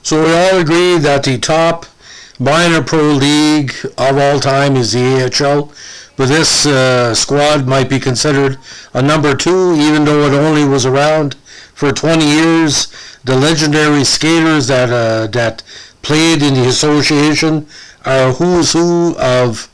So we all agree that the top minor pro league of all time is the AHL, but this squad might be considered a number two, even though it only was around for 20 years. The legendary skaters that played in the association are a who's who of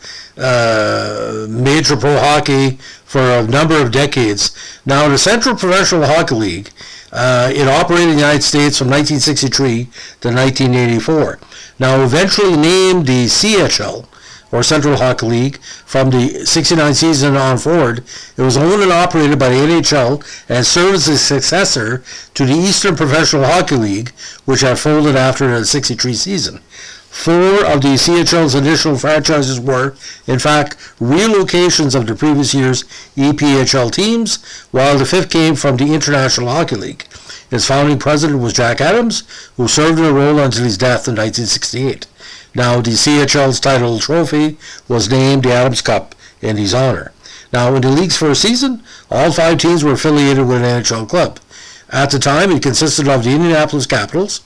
major pro hockey for a number of decades. Now, the Central Professional Hockey League, it operated in the United States from 1963 to 1984. Now, eventually named the CHL, or Central Hockey League, from the 69 season on forward. It was owned and operated by the NHL and served as a successor to the Eastern Professional Hockey League, which had folded after the 63 season. Four of the CHL's initial franchises were, in fact, relocations of the previous year's EPHL teams, while the fifth came from the International Hockey League. Its founding president was Jack Adams, who served in the role until his death in 1968. Now, the CHL's title trophy was named the Adams Cup in his honor. Now, in the league's first season, all five teams were affiliated with an NHL club. At the time, it consisted of the Indianapolis Capitals,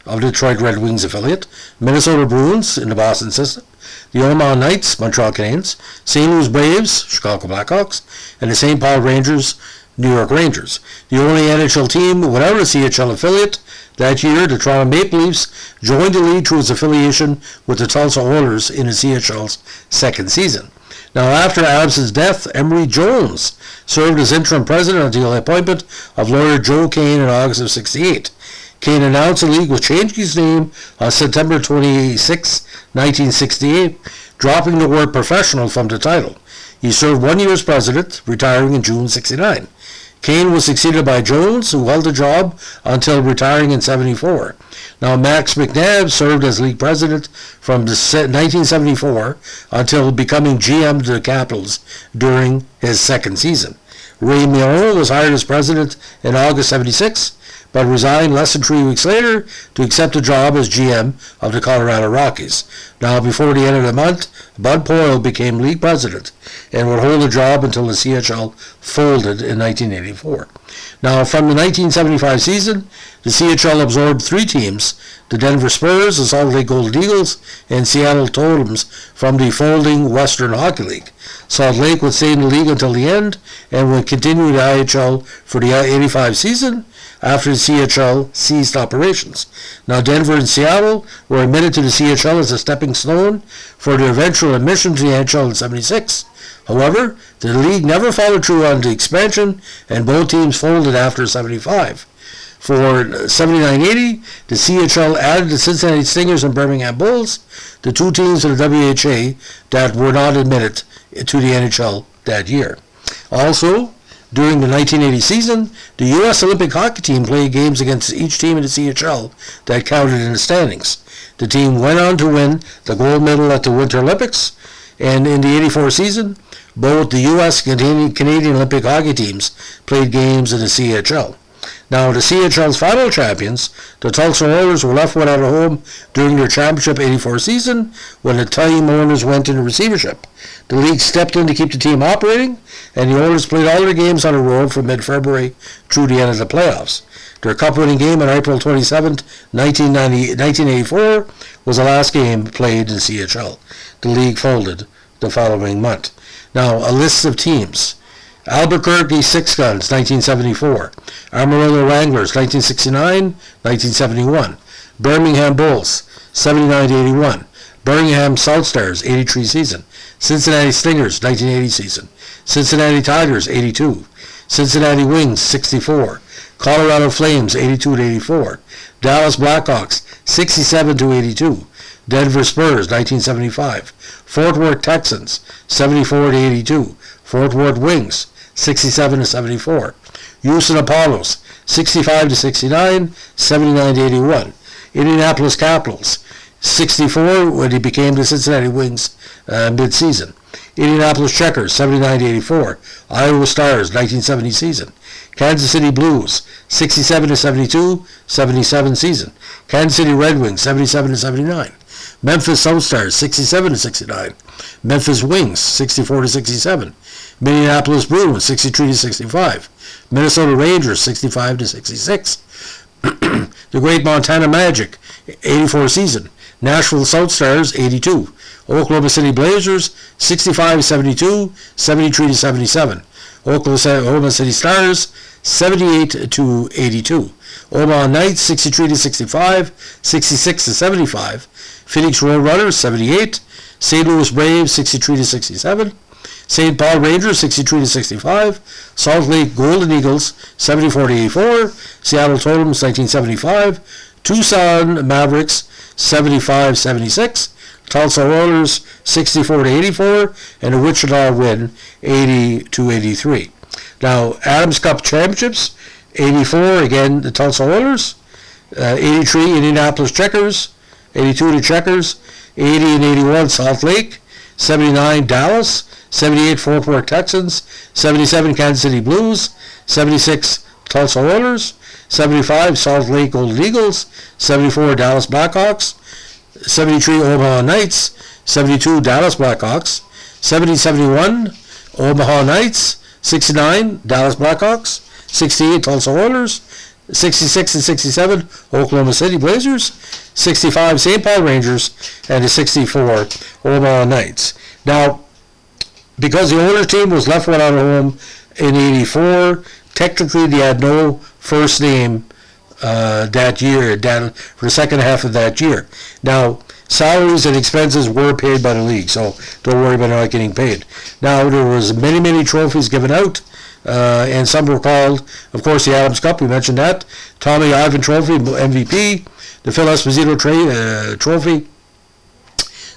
of the Detroit Red Wings affiliate, Minnesota Bruins in the Boston system, the Omaha Knights, Montreal Canadiens, St. Louis Braves, Chicago Blackhawks, and the St. Paul Rangers, New York Rangers. The only NHL team without a CHL affiliate that year, the Toronto Maple Leafs, joined the league through its affiliation with the Tulsa Oilers in the CHL's second season. Now, after Adams' death, Emery Jones served as interim president until the appointment of lawyer Joe Kane in August of '68. Kane announced the league was changing its name on September 26, 1968, dropping the word professional from the title. He served 1 year as president, retiring in June '69. Kane was succeeded by Jones, who held the job until retiring in '74. Now, Max McNabb served as league president from 1974 until becoming GM of the Capitals during his second season. Ray Milone was hired as president in August '76, but resigned less than 3 weeks later to accept a job as GM of the Colorado Rockies. Now, before the end of the month, Bud Poyle became league president and would hold the job until the CHL folded in 1984. Now, from the 1975 season, the CHL absorbed three teams, the Denver Spurs, the Salt Lake Golden Eagles, and Seattle Totems from the folding Western Hockey League. Salt Lake would stay in the league until the end and would continue the IHL for the 85 season after the CHL ceased operations. Now, Denver and Seattle were admitted to the CHL as a stepping stone for their eventual admission to the NHL in '76. However, the league never followed through on the expansion, and both teams folded after '75. For 79-80, the CHL added the Cincinnati Stingers and Birmingham Bulls, the two teams of the WHA that were not admitted to the NHL that year. Also, during the 1980 season, the U.S. Olympic hockey team played games against each team in the CHL that counted in the standings. The team went on to win the gold medal at the Winter Olympics, and in the '84 season, both the U.S. and Canadian Olympic hockey teams played games in the CHL. Now, the CHL's final champions, the Tulsa Oilers, were left without a home during their championship '84 season when the time owners went into receivership. The league stepped in to keep the team operating, and the Oilers played all their games on the road from mid-February through the end of the playoffs. Their cup-winning game on April 27, 1984, was the last game played in CHL. The league folded the following month. Now, a list of teams. Albuquerque Six Guns, 1974. Amarillo Wranglers, 1969, 1971. Birmingham Bulls, 79-81. Birmingham South Stars, 83 season. Cincinnati Stingers, 1980 season. Cincinnati Tigers, 82. Cincinnati Wings, 64. Colorado Flames, 82-84. Dallas Blackhawks, 67-82. Denver Spurs, 1975. Fort Worth Texans, 74-82. Fort Worth Wings, 67-74. Houston Apollos, 65-69, 79-81. Indianapolis Capitals, 64 when he became the Cincinnati Wings mid-season. Indianapolis Checkers, 79-84. Iowa Stars, 1970 season. Kansas City Blues, 67-72, 77 season. Kansas City Red Wings, 77-79. Memphis South Stars, 67-69. Memphis Wings, 64-67. Minneapolis Bruins, 63-65. Minnesota Rangers, 65-66. The Great Montana Magic, 84 season. Nashville South Stars, 82. Oklahoma City Blazers, 65-72, 73-77. Oklahoma City Stars, 78-82. Omaha Knights, 63-65, 66-75. Phoenix Roadrunners, 78. St. Louis Braves, 63-67. St. Paul Rangers, 63-65. Salt Lake Golden Eagles, 74-84. Seattle Totems, 1975. Tucson Mavericks, 75-76. Tulsa Oilers, 64-84. And the Wichita win, 80-83. Now, Adams Cup Championships, 84, again, the Tulsa Oilers. 83, Indianapolis Checkers. 82, the Checkers. 80 and 81, Salt Lake. 79, Dallas. 78, Fort Worth Texans. 77, Kansas City Blues. 76, Tulsa Oilers. 75, Salt Lake Golden Eagles. 74, Dallas Blackhawks. 73, Omaha Knights. 72, Dallas Blackhawks. 70-71, Omaha Knights. 69, Dallas Blackhawks. 68, Tulsa Oilers. 66 and 67, Oklahoma City Blazers. 65, St. Paul Rangers. And the 64, Omaha Knights. Now, because the Oilers team was left without a home in 84, technically they had no first name that year, for the second half of that year. Now, salaries and expenses were paid by the league, so don't worry about not getting paid. Now, there was many trophies given out, and some were called, of course, the Adams Cup, we mentioned that, Tommy Ivan Trophy, MVP, the Phil Esposito Trophy,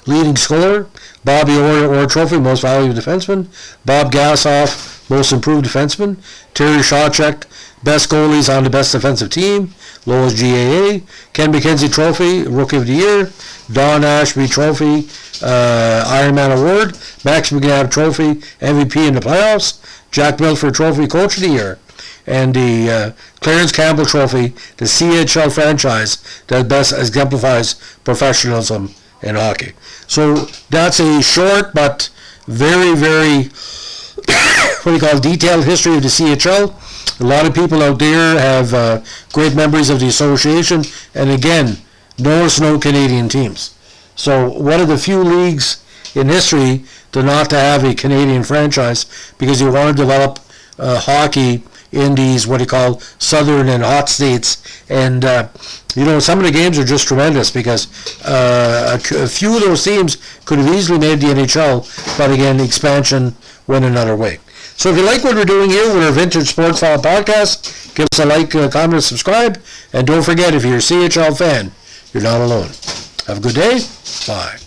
leading scorer, Bobby Orr Trophy, most valuable defenseman, Bob Gassoff, most improved defenseman, Terry Shawchuk, best goalies on the best defensive team, lowest GAA, Ken McKenzie Trophy, Rookie of the Year, Don Ashby Trophy, Ironman Award, Max McNabb Trophy, MVP in the playoffs, Jack Milford Trophy, Coach of the Year, and the Clarence Campbell Trophy, the CHL franchise that best exemplifies professionalism in hockey. So that's a short but very detailed history of the CHL. A lot of people out there have great memories of the association, and again, no Canadian teams. So one of the few leagues in history to not to have a Canadian franchise, because you want to develop hockey in these what you call southern and hot states. And some of the games are just tremendous, because a few of those teams could have easily made the NHL, but again, expansion went another way. So if you like what we're doing here with our Vintage Sports File podcast, give us a like, comment, subscribe, and don't forget, if you're a CHL fan, you're not alone. Have a good day. Bye.